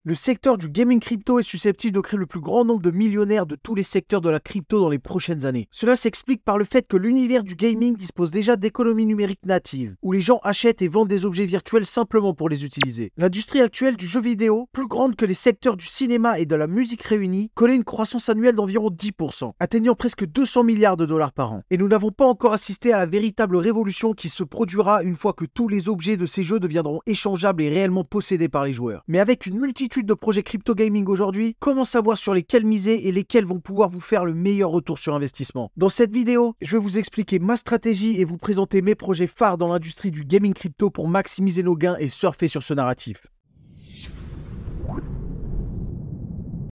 Le secteur du gaming crypto est susceptible de créer le plus grand nombre de millionnaires de tous les secteurs de la crypto dans les prochaines années. Cela s'explique par le fait que l'univers du gaming dispose déjà d'économies numériques natives, où les gens achètent et vendent des objets virtuels simplement pour les utiliser. L'industrie actuelle du jeu vidéo, plus grande que les secteurs du cinéma et de la musique réunis, connaît une croissance annuelle d'environ 10%, atteignant presque 200 milliards de dollars par an. Et nous n'avons pas encore assisté à la véritable révolution qui se produira une fois que tous les objets de ces jeux deviendront échangeables et réellement possédés par les joueurs. Mais avec une multitude de projets crypto gaming aujourd'hui, comment savoir sur lesquels miser et lesquels vont pouvoir vous faire le meilleur retour sur investissement? Dans cette vidéo, je vais vous expliquer ma stratégie et vous présenter mes projets phares dans l'industrie du gaming crypto pour maximiser nos gains et surfer sur ce narratif.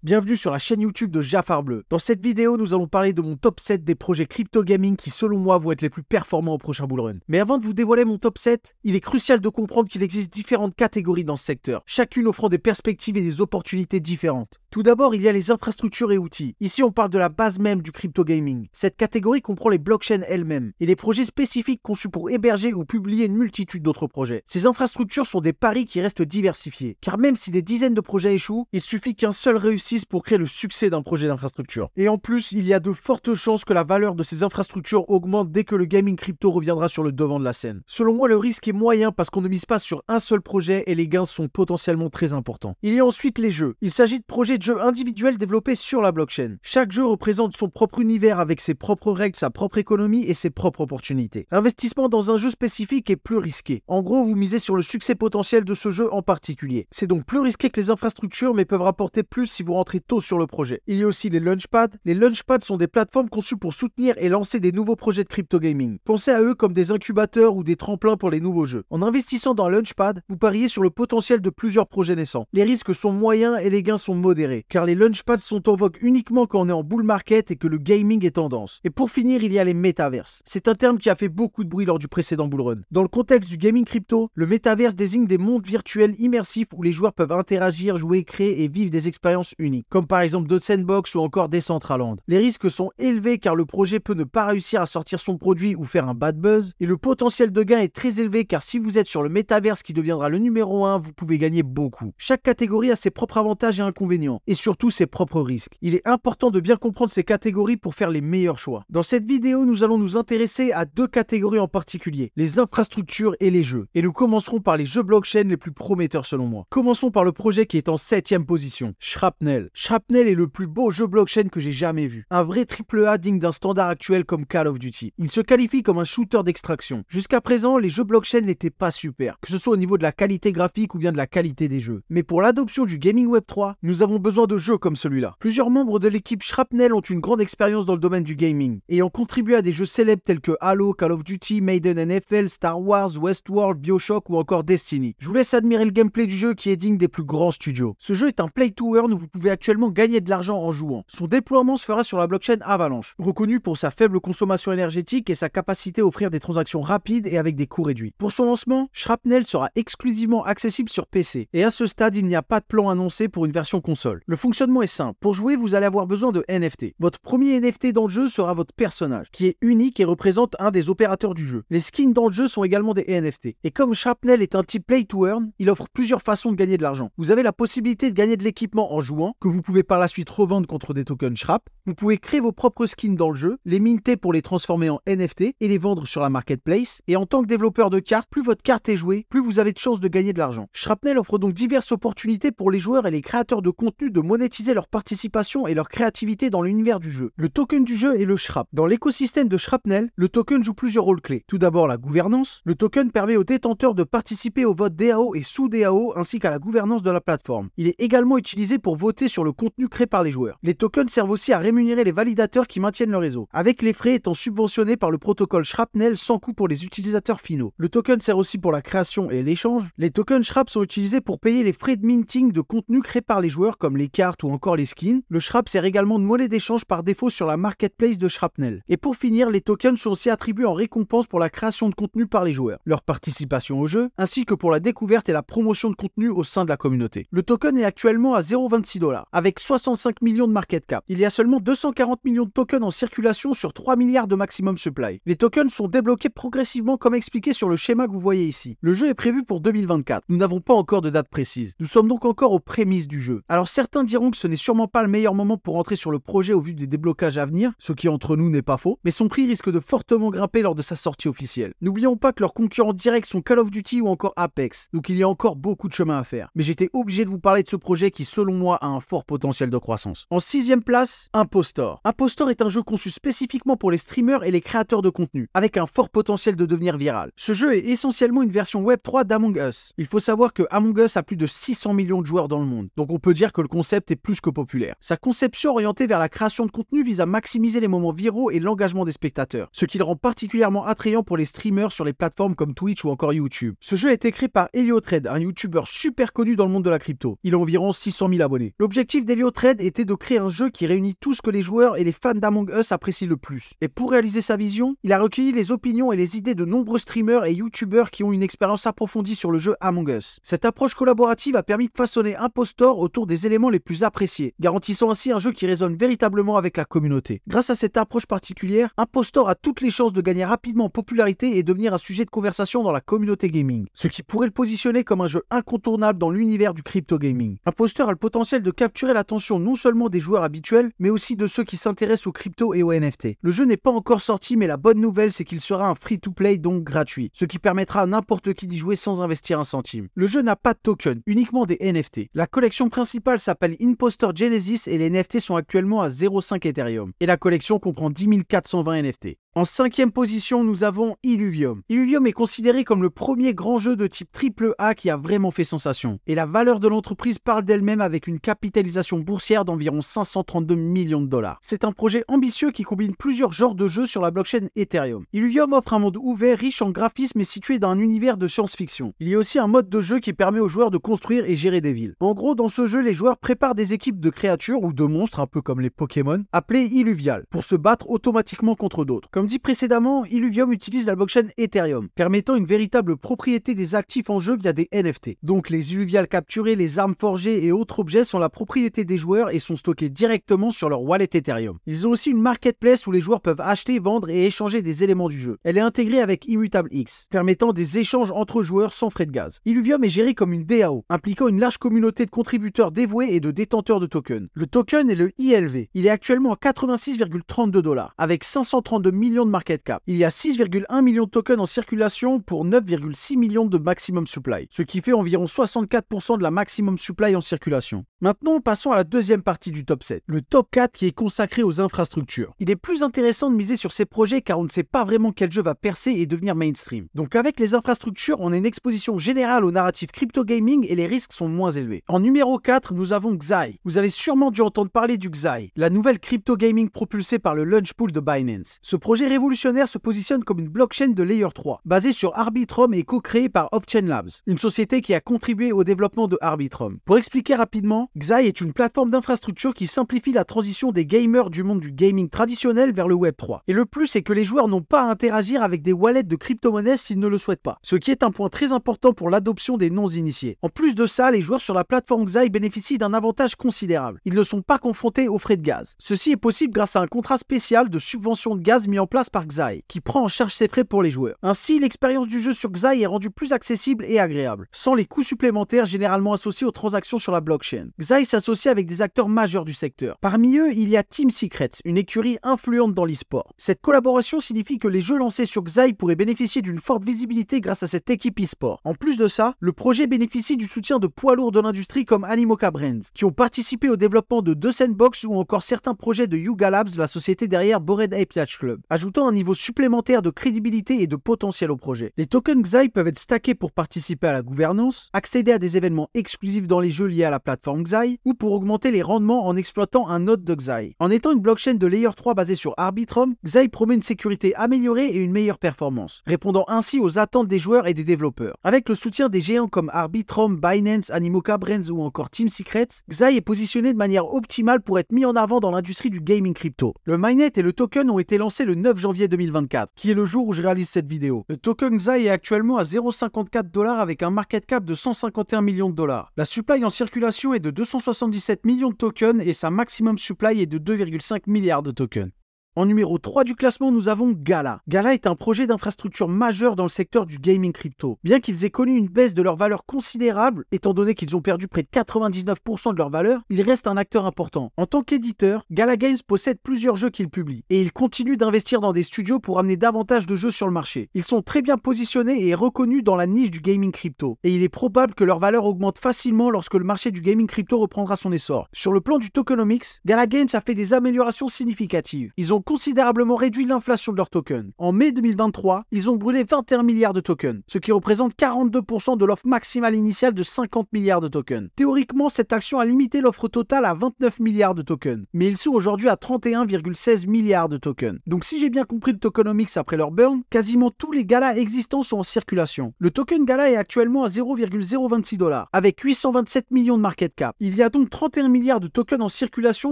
Bienvenue sur la chaîne YouTube de Jafar Bleu. Dans cette vidéo, nous allons parler de mon top 7 des projets crypto gaming qui, selon moi, vont être les plus performants au prochain bull run. Mais avant de vous dévoiler mon top 7, il est crucial de comprendre qu'il existe différentes catégories dans ce secteur, chacune offrant des perspectives et des opportunités différentes. Tout d'abord, il y a les infrastructures et outils. Ici, on parle de la base même du crypto gaming. Cette catégorie comprend les blockchains elles-mêmes et les projets spécifiques conçus pour héberger ou publier une multitude d'autres projets. Ces infrastructures sont des paris qui restent diversifiés, car même si des dizaines de projets échouent, il suffit qu'un seul réussisse pour créer le succès d'un projet d'infrastructure. Et en plus, il y a de fortes chances que la valeur de ces infrastructures augmente dès que le gaming crypto reviendra sur le devant de la scène. Selon moi, le risque est moyen parce qu'on ne mise pas sur un seul projet et les gains sont potentiellement très importants. Il y a ensuite les jeux. Il s'agit de projets de jeux individuels développés sur la blockchain. Chaque jeu représente son propre univers avec ses propres règles, sa propre économie et ses propres opportunités. L'investissement dans un jeu spécifique est plus risqué. En gros, vous misez sur le succès potentiel de ce jeu en particulier. C'est donc plus risqué que les infrastructures mais peuvent rapporter plus si vous rentrez tôt sur le projet. Il y a aussi les launchpads. Les launchpads sont des plateformes conçues pour soutenir et lancer des nouveaux projets de crypto gaming. Pensez à eux comme des incubateurs ou des tremplins pour les nouveaux jeux. En investissant dans un launchpad, vous pariez sur le potentiel de plusieurs projets naissants. Les risques sont moyens et les gains sont modérés, car les launchpads sont en vogue uniquement quand on est en bull market et que le gaming est tendance. Et pour finir, il y a les métaverses. C'est un terme qui a fait beaucoup de bruit lors du précédent bull run. Dans le contexte du gaming crypto, le métaverse désigne des mondes virtuels immersifs où les joueurs peuvent interagir, jouer, créer et vivre des expériences uniques, comme par exemple de Sandbox ou encore Decentraland. Les risques sont élevés car le projet peut ne pas réussir à sortir son produit ou faire un bad buzz, et le potentiel de gain est très élevé car si vous êtes sur le métaverse qui deviendra le numéro 1, vous pouvez gagner beaucoup. Chaque catégorie a ses propres avantages et inconvénients, et surtout ses propres risques. Il est important de bien comprendre ces catégories pour faire les meilleurs choix. Dans cette vidéo, nous allons nous intéresser à deux catégories en particulier, les infrastructures et les jeux. Et nous commencerons par les jeux blockchain les plus prometteurs selon moi. Commençons par le projet qui est en 7e position, Shrapnel. Shrapnel est le plus beau jeu blockchain que j'ai jamais vu. Un vrai AAA digne d'un standard actuel comme Call of Duty. Il se qualifie comme un shooter d'extraction. Jusqu'à présent, les jeux blockchain n'étaient pas super, que ce soit au niveau de la qualité graphique ou bien de la qualité des jeux. Mais pour l'adoption du gaming web 3, nous avons besoin de jeux comme celui-là. Plusieurs membres de l'équipe Shrapnel ont une grande expérience dans le domaine du gaming, ayant contribué à des jeux célèbres tels que Halo, Call of Duty, Maiden NFL, Star Wars, Westworld, BioShock ou encore Destiny. Je vous laisse admirer le gameplay du jeu qui est digne des plus grands studios. Ce jeu est un play to earn où vous pouvez actuellement gagner de l'argent en jouant. Son déploiement se fera sur la blockchain Avalanche, reconnue pour sa faible consommation énergétique et sa capacité à offrir des transactions rapides et avec des coûts réduits. Pour son lancement, Shrapnel sera exclusivement accessible sur PC, et à ce stade, il n'y a pas de plan annoncé pour une version console. Le fonctionnement est simple. Pour jouer, vous allez avoir besoin de NFT. Votre premier NFT dans le jeu sera votre personnage, qui est unique et représente un des opérateurs du jeu. Les skins dans le jeu sont également des NFT. Et comme Shrapnel est un type play to earn, il offre plusieurs façons de gagner de l'argent. Vous avez la possibilité de gagner de l'équipement en jouant, que vous pouvez par la suite revendre contre des tokens Shrap. Vous pouvez créer vos propres skins dans le jeu, les minter pour les transformer en NFT et les vendre sur la marketplace. Et en tant que développeur de cartes, plus votre carte est jouée, plus vous avez de chances de gagner de l'argent. Shrapnel offre donc diverses opportunités pour les joueurs et les créateurs de contenu de monétiser leur participation et leur créativité dans l'univers du jeu. Le token du jeu est le Shrap. Dans l'écosystème de Shrapnel, le token joue plusieurs rôles clés. Tout d'abord la gouvernance. Le token permet aux détenteurs de participer au vote DAO et sous-DAO ainsi qu'à la gouvernance de la plateforme. Il est également utilisé pour voter sur le contenu créé par les joueurs. Les tokens servent aussi à rémunérer les validateurs qui maintiennent le réseau, avec les frais étant subventionnés par le protocole Shrapnel sans coût pour les utilisateurs finaux. Le token sert aussi pour la création et l'échange. Les tokens Shrap sont utilisés pour payer les frais de minting de contenu créé par les joueurs comme les cartes ou encore les skins. Le Shrap sert également de monnaie d'échange par défaut sur la marketplace de Shrapnel. Et pour finir, les tokens sont aussi attribués en récompense pour la création de contenu par les joueurs, leur participation au jeu, ainsi que pour la découverte et la promotion de contenu au sein de la communauté. Le token est actuellement à 0,26 $. $, avec 65 millions de market cap. Il y a seulement 240 millions de tokens en circulation sur 3 milliards de maximum supply. Les tokens sont débloqués progressivement comme expliqué sur le schéma que vous voyez ici. Le jeu est prévu pour 2024. Nous n'avons pas encore de date précise. Nous sommes donc encore aux prémices du jeu. Alors certains diront que ce n'est sûrement pas le meilleur moment pour entrer sur le projet au vu des déblocages à venir, ce qui entre nous n'est pas faux, mais son prix risque de fortement grimper lors de sa sortie officielle. N'oublions pas que leurs concurrents directs sont Call of Duty ou encore Apex, donc il y a encore beaucoup de chemin à faire. Mais j'étais obligé de vous parler de ce projet qui selon moi a un fort potentiel de croissance. En 6e place, Impostor. Impostor est un jeu conçu spécifiquement pour les streamers et les créateurs de contenu, avec un fort potentiel de devenir viral. Ce jeu est essentiellement une version Web3 d'Among Us. Il faut savoir que Among Us a plus de 600 millions de joueurs dans le monde, donc on peut dire que le concept est plus que populaire. Sa conception orientée vers la création de contenu vise à maximiser les moments viraux et l'engagement des spectateurs, ce qui le rend particulièrement attrayant pour les streamers sur les plateformes comme Twitch ou encore YouTube. Ce jeu a été créé par Heliotrade, un youtubeur super connu dans le monde de la crypto. Il a environ 600 000 abonnés. L'objectif d'Heliotrade était de créer un jeu qui réunit tout ce que les joueurs et les fans d'Among Us apprécient le plus. Et pour réaliser sa vision, il a recueilli les opinions et les idées de nombreux streamers et youtubeurs qui ont une expérience approfondie sur le jeu Among Us. Cette approche collaborative a permis de façonner Impostor autour des éléments les plus appréciés, garantissant ainsi un jeu qui résonne véritablement avec la communauté. Grâce à cette approche particulière, Impostor a toutes les chances de gagner rapidement en popularité et devenir un sujet de conversation dans la communauté gaming, ce qui pourrait le positionner comme un jeu incontournable dans l'univers du crypto gaming. Impostor a le potentiel de capturer l'attention non seulement des joueurs habituels, mais aussi de ceux qui s'intéressent aux crypto et aux NFT. Le jeu n'est pas encore sorti, mais la bonne nouvelle c'est qu'il sera un free-to-play, donc gratuit, ce qui permettra à n'importe qui d'y jouer sans investir un centime. Le jeu n'a pas de token, uniquement des NFT. La collection principale s'appelle Impostor Genesis et les NFT sont actuellement à 0,5 Ethereum. Et la collection comprend 10 420 NFT. En 5e position, nous avons Illuvium. Illuvium est considéré comme le premier grand jeu de type AAA qui a vraiment fait sensation. Et la valeur de l'entreprise parle d'elle-même avec une capitalisation boursière d'environ 532 millions de $. C'est un projet ambitieux qui combine plusieurs genres de jeux sur la blockchain Ethereum. Illuvium offre un monde ouvert, riche en graphismes et situé dans un univers de science-fiction. Il y a aussi un mode de jeu qui permet aux joueurs de construire et gérer des villes. En gros, dans ce jeu, les joueurs préparent des équipes de créatures ou de monstres, un peu comme les Pokémon, appelées Illuviales, pour se battre automatiquement contre d'autres. Comme dit précédemment, Illuvium utilise la blockchain Ethereum, permettant une véritable propriété des actifs en jeu via des NFT. Donc les Illuviales capturées, les armes forgées et autres objets sont la propriété des joueurs et sont stockés directement sur leur wallet Ethereum. Ils ont aussi une marketplace où les joueurs peuvent acheter, vendre et échanger des éléments du jeu. Elle est intégrée avec Immutable X, permettant des échanges entre joueurs sans frais de gaz. Illuvium est géré comme une DAO, impliquant une large communauté de contributeurs dévoués et de détenteurs de tokens. Le token est le ILV. Il est actuellement à 86,32 $, avec 532 millions de market cap. Il y a 6,1 millions de tokens en circulation pour 9,6 millions de maximum supply, ce qui fait environ 64% de la maximum supply en circulation. Maintenant, passons à la deuxième partie du top 7, le top 4 qui est consacré aux infrastructures. Il est plus intéressant de miser sur ces projets car on ne sait pas vraiment quel jeu va percer et devenir mainstream. Donc avec les infrastructures, on a une exposition générale au narratif crypto gaming et les risques sont moins élevés. En numéro 4, nous avons Xai. Vous avez sûrement dû entendre parler du Xai, la nouvelle crypto gaming propulsée par le launch pool de Binance. Ce projet révolutionnaire se positionne comme une blockchain de Layer 3, basée sur Arbitrum et co-créée par Offchain Labs, une société qui a contribué au développement de Arbitrum. Pour expliquer rapidement, Xai est une plateforme d'infrastructure qui simplifie la transition des gamers du monde du gaming traditionnel vers le Web 3. Et le plus, c'est que les joueurs n'ont pas à interagir avec des wallets de crypto-monnaies s'ils ne le souhaitent pas, ce qui est un point très important pour l'adoption des non-initiés. En plus de ça, les joueurs sur la plateforme Xai bénéficient d'un avantage considérable. Ils ne sont pas confrontés aux frais de gaz. Ceci est possible grâce à un contrat spécial de subvention de gaz mis en place par Xai, qui prend en charge ses frais pour les joueurs. Ainsi, l'expérience du jeu sur Xai est rendue plus accessible et agréable, sans les coûts supplémentaires généralement associés aux transactions sur la blockchain. Xai s'associe avec des acteurs majeurs du secteur. Parmi eux, il y a Team Secrets, une écurie influente dans l'e-sport. Cette collaboration signifie que les jeux lancés sur Xai pourraient bénéficier d'une forte visibilité grâce à cette équipe e-sport. En plus de ça, le projet bénéficie du soutien de poids lourds de l'industrie comme Animoca Brands, qui ont participé au développement de The Sandbox ou encore certains projets de Yuga Labs, la société derrière Bored Ape Yacht Club, ajoutant un niveau supplémentaire de crédibilité et de potentiel au projet. Les tokens Xai peuvent être stackés pour participer à la gouvernance, accéder à des événements exclusifs dans les jeux liés à la plateforme Xai ou pour augmenter les rendements en exploitant un node de Xai. En étant une blockchain de Layer 3 basée sur Arbitrum, Xai promet une sécurité améliorée et une meilleure performance, répondant ainsi aux attentes des joueurs et des développeurs. Avec le soutien des géants comme Arbitrum, Binance, Animoca Brands ou encore Team Secrets, Xai est positionné de manière optimale pour être mis en avant dans l'industrie du gaming crypto. Le mainnet et le token ont été lancés le 9 janvier 2024, qui est le jour où je réalise cette vidéo. Le token XAI est actuellement à 0,54 $ avec un market cap de 151 millions de dollars. La supply en circulation est de 277 millions de tokens et sa maximum supply est de 2,5 milliards de tokens. En numéro 3 du classement, nous avons Gala. Gala est un projet d'infrastructure majeur dans le secteur du gaming crypto. Bien qu'ils aient connu une baisse de leur valeur considérable, étant donné qu'ils ont perdu près de 99% de leur valeur, il reste un acteur important. En tant qu'éditeur, Gala Games possède plusieurs jeux qu'ils publient, et ils continuent d'investir dans des studios pour amener davantage de jeux sur le marché. Ils sont très bien positionnés et reconnus dans la niche du gaming crypto, et il est probable que leur valeur augmente facilement lorsque le marché du gaming crypto reprendra son essor. Sur le plan du tokenomics, Gala Games a fait des améliorations significatives. Ils ont considérablement réduit l'inflation de leurs tokens. En mai 2023, ils ont brûlé 21 milliards de tokens, ce qui représente 42% de l'offre maximale initiale de 50 milliards de tokens. Théoriquement, cette action a limité l'offre totale à 29 milliards de tokens, mais ils sont aujourd'hui à 31,16 milliards de tokens. Donc si j'ai bien compris le tokenomics après leur burn, quasiment tous les Gala existants sont en circulation. Le token Gala est actuellement à 0,026 $, avec 827 millions de market cap. Il y a donc 31 milliards de tokens en circulation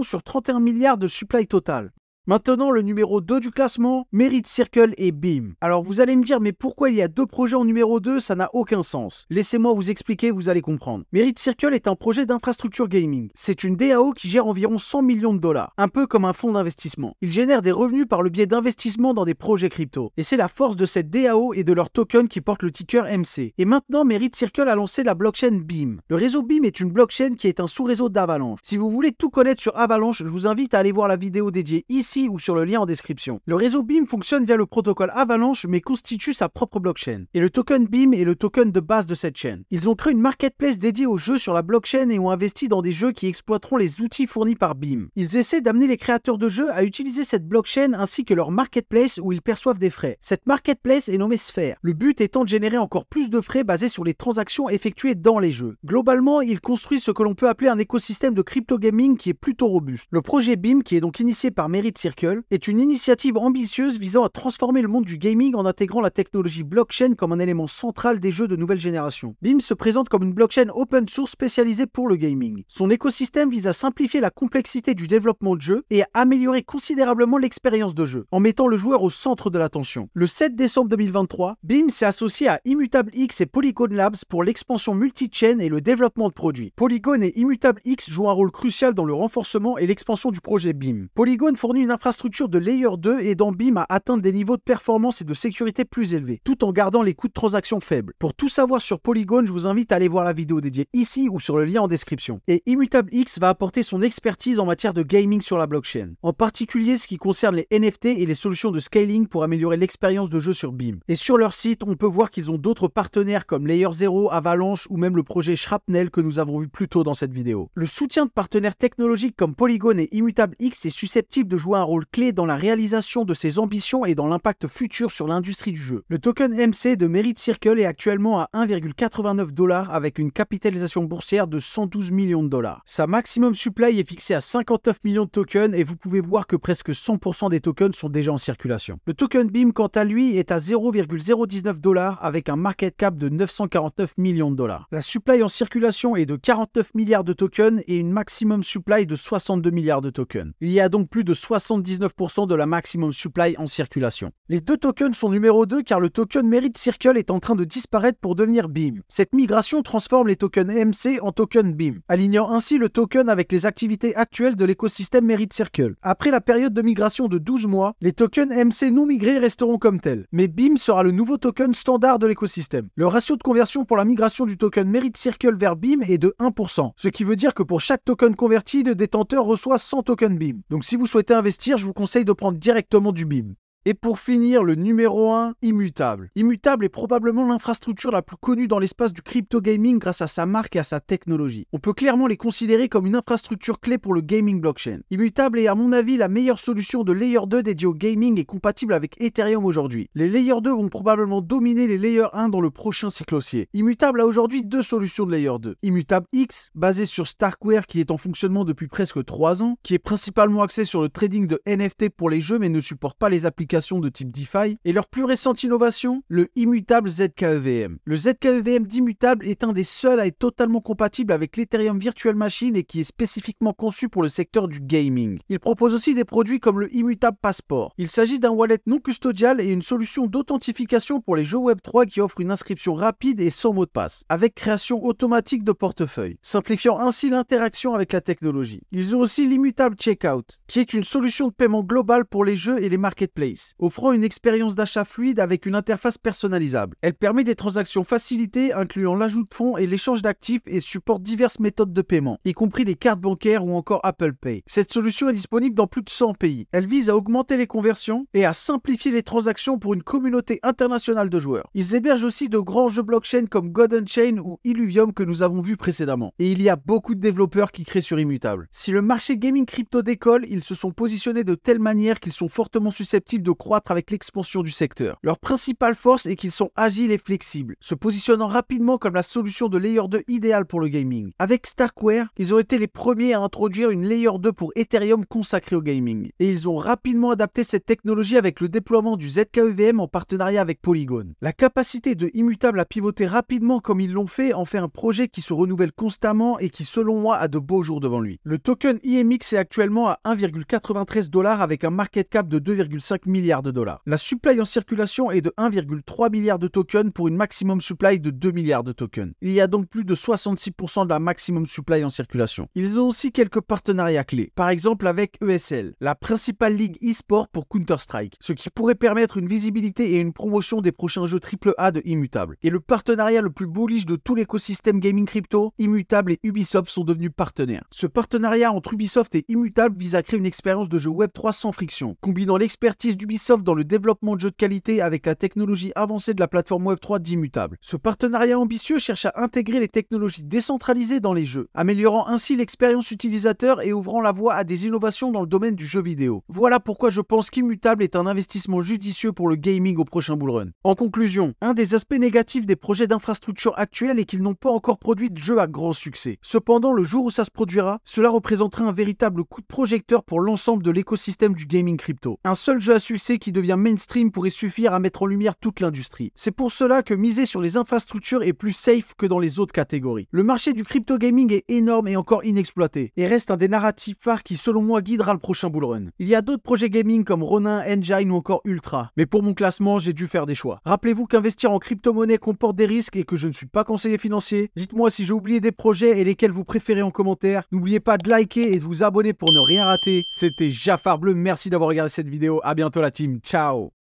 sur 31 milliards de supply total. Maintenant, le numéro 2 du classement, Merit Circle et Beam. Alors vous allez me dire, mais pourquoi il y a deux projets en numéro 2? Ça n'a aucun sens. Laissez-moi vous expliquer, vous allez comprendre. Merit Circle est un projet d'infrastructure gaming. C'est une DAO qui gère environ 100 millions de dollars, un peu comme un fonds d'investissement. Il génère des revenus par le biais d'investissements dans des projets crypto. Et c'est la force de cette DAO et de leur token qui porte le ticker MC. Et maintenant, Merit Circle a lancé la blockchain Beam. Le réseau Beam est une blockchain qui est un sous-réseau d'Avalanche. Si vous voulez tout connaître sur Avalanche, je vous invite à aller voir la vidéo dédiée ici ou sur le lien en description. Le réseau Beam fonctionne via le protocole Avalanche mais constitue sa propre blockchain. Et le token Beam est le token de base de cette chaîne. Ils ont créé une marketplace dédiée aux jeux sur la blockchain et ont investi dans des jeux qui exploiteront les outils fournis par Beam. Ils essaient d'amener les créateurs de jeux à utiliser cette blockchain ainsi que leur marketplace où ils perçoivent des frais. Cette marketplace est nommée Sphere. Le but étant de générer encore plus de frais basés sur les transactions effectuées dans les jeux. Globalement, ils construisent ce que l'on peut appeler un écosystème de crypto gaming qui est plutôt robuste. Le projet Beam, qui est donc initié par Merit Circle, est une initiative ambitieuse visant à transformer le monde du gaming en intégrant la technologie blockchain comme un élément central des jeux de nouvelle génération. Beam se présente comme une blockchain open source spécialisée pour le gaming. Son écosystème vise à simplifier la complexité du développement de jeux et à améliorer considérablement l'expérience de jeu, en mettant le joueur au centre de l'attention. Le 7 décembre 2023, Beam s'est associé à Immutable X et Polygon Labs pour l'expansion multi-chain et le développement de produits. Polygon et Immutable X jouent un rôle crucial dans le renforcement et l'expansion du projet Beam. Polygon fournit une infrastructure de Layer 2 et dans Beam à atteindre des niveaux de performance et de sécurité plus élevés, tout en gardant les coûts de transaction faibles. Pour tout savoir sur Polygon, je vous invite à aller voir la vidéo dédiée ici ou sur le lien en description. Et Immutable X va apporter son expertise en matière de gaming sur la blockchain, en particulier ce qui concerne les NFT et les solutions de scaling pour améliorer l'expérience de jeu sur Beam. Et sur leur site, on peut voir qu'ils ont d'autres partenaires comme Layer 0, Avalanche ou même le projet Shrapnel que nous avons vu plus tôt dans cette vidéo. Le soutien de partenaires technologiques comme Polygon et Immutable X est susceptible de jouer un rôle clé dans la réalisation de ses ambitions et dans l'impact futur sur l'industrie du jeu. Le token MC de Merit Circle est actuellement à 1,89 $ avec une capitalisation boursière de 112 millions de dollars. Sa maximum supply est fixée à 59 millions de tokens et vous pouvez voir que presque 100% des tokens sont déjà en circulation. Le token Beam, quant à lui, est à 0,019 $ avec un market cap de 949 millions de dollars. La supply en circulation est de 49 milliards de tokens et une maximum supply de 62 milliards de tokens. Il y a donc plus de 79% de la maximum supply en circulation. Les deux tokens sont numéro 2 car le token Merit Circle est en train de disparaître pour devenir Beam. Cette migration transforme les tokens MC en tokens Beam, alignant ainsi le token avec les activités actuelles de l'écosystème Merit Circle. Après la période de migration de 12 mois, les tokens MC non migrés resteront comme tels, mais Beam sera le nouveau token standard de l'écosystème. Le ratio de conversion pour la migration du token Merit Circle vers Beam est de 1%, ce qui veut dire que pour chaque token converti, le détenteur reçoit 100 tokens Beam. Donc si vous souhaitez investir, je vous conseille de prendre directement du Beam. Et pour finir, le numéro 1, Immutable. Immutable est probablement l'infrastructure la plus connue dans l'espace du crypto gaming grâce à sa marque et à sa technologie. On peut clairement les considérer comme une infrastructure clé pour le gaming blockchain. Immutable est à mon avis la meilleure solution de Layer 2 dédiée au gaming et compatible avec Ethereum aujourd'hui. Les Layer 2 vont probablement dominer les Layer 1 dans le prochain cycle haussier. Immutable a aujourd'hui deux solutions de Layer 2. Immutable X, basée sur Starkware qui est en fonctionnement depuis presque 3 ans, qui est principalement axé sur le trading de NFT pour les jeux mais ne supporte pas les applications applications de type DeFi, et leur plus récente innovation, le immutable ZKEVM. Le ZKEVM d'immutable est un des seuls à être totalement compatible avec l'Ethereum Virtual Machine et qui est spécifiquement conçu pour le secteur du gaming. Il propose aussi des produits comme le Immutable Passport. Il s'agit d'un wallet non custodial et une solution d'authentification pour les jeux Web3 qui offre une inscription rapide et sans mot de passe, avec création automatique de portefeuille, simplifiant ainsi l'interaction avec la technologie. Ils ont aussi l'Immutable Checkout, qui est une solution de paiement globale pour les jeux et les marketplaces, offrant une expérience d'achat fluide avec une interface personnalisable. Elle permet des transactions facilitées, incluant l'ajout de fonds et l'échange d'actifs, et supporte diverses méthodes de paiement, y compris les cartes bancaires ou encore Apple Pay. Cette solution est disponible dans plus de 100 pays. Elle vise à augmenter les conversions et à simplifier les transactions pour une communauté internationale de joueurs. Ils hébergent aussi de grands jeux blockchain comme God Unchained ou Illuvium que nous avons vu précédemment. Et il y a beaucoup de développeurs qui créent sur Immutable. Si le marché gaming crypto décolle, ils se sont positionnés de telle manière qu'ils sont fortement susceptibles de croître avec l'expansion du secteur. Leur principale force est qu'ils sont agiles et flexibles, se positionnant rapidement comme la solution de Layer 2 idéale pour le gaming. Avec Starkware, ils ont été les premiers à introduire une Layer 2 pour Ethereum consacrée au gaming. Et ils ont rapidement adapté cette technologie avec le déploiement du ZKEVM en partenariat avec Polygon. La capacité de Immutable à pivoter rapidement comme ils l'ont fait en fait un projet qui se renouvelle constamment et qui selon moi a de beaux jours devant lui. Le token IMX est actuellement à 1,93 $ avec un market cap de 2,5 milliards de dollars. La supply en circulation est de 1,3 milliard de tokens pour une maximum supply de 2 milliards de tokens. Il y a donc plus de 66% de la maximum supply en circulation. Ils ont aussi quelques partenariats clés, par exemple avec ESL, la principale ligue e-sport pour Counter-Strike, ce qui pourrait permettre une visibilité et une promotion des prochains jeux AAA de Immutable. Et le partenariat le plus bullish de tout l'écosystème gaming crypto, Immutable et Ubisoft sont devenus partenaires. Ce partenariat entre Ubisoft et Immutable vise à créer une expérience de jeu Web3 sans friction, combinant l'expertise d'Ubisoft dans le développement de jeux de qualité avec la technologie avancée de la plateforme Web3 d'Immutable. Ce partenariat ambitieux cherche à intégrer les technologies décentralisées dans les jeux, améliorant ainsi l'expérience utilisateur et ouvrant la voie à des innovations dans le domaine du jeu vidéo. Voilà pourquoi je pense qu'Immutable est un investissement judicieux pour le gaming au prochain bullrun. En conclusion, un des aspects négatifs des projets d'infrastructure actuels est qu'ils n'ont pas encore produit de jeu à grand succès. Cependant, le jour où ça se produira, cela représentera un véritable coup de projecteur pour l'ensemble de l'écosystème du gaming crypto. Un seul jeu à succès qui devient mainstream pourrait suffire à mettre en lumière toute l'industrie. C'est pour cela que miser sur les infrastructures est plus safe que dans les autres catégories. Le marché du crypto gaming est énorme et encore inexploité, et reste un des narratifs phares qui selon moi guidera le prochain bullrun. Il y a d'autres projets gaming comme Ronin, Engine ou encore Ultra, mais pour mon classement, j'ai dû faire des choix. Rappelez-vous qu'investir en crypto-monnaie comporte des risques et que je ne suis pas conseiller financier. Dites-moi si j'ai oublié des projets et lesquels vous préférez en commentaire. N'oubliez pas de liker et de vous abonner pour ne rien rater. C'était Jafar Bleu, merci d'avoir regardé cette vidéo. À bientôt la team, ciao.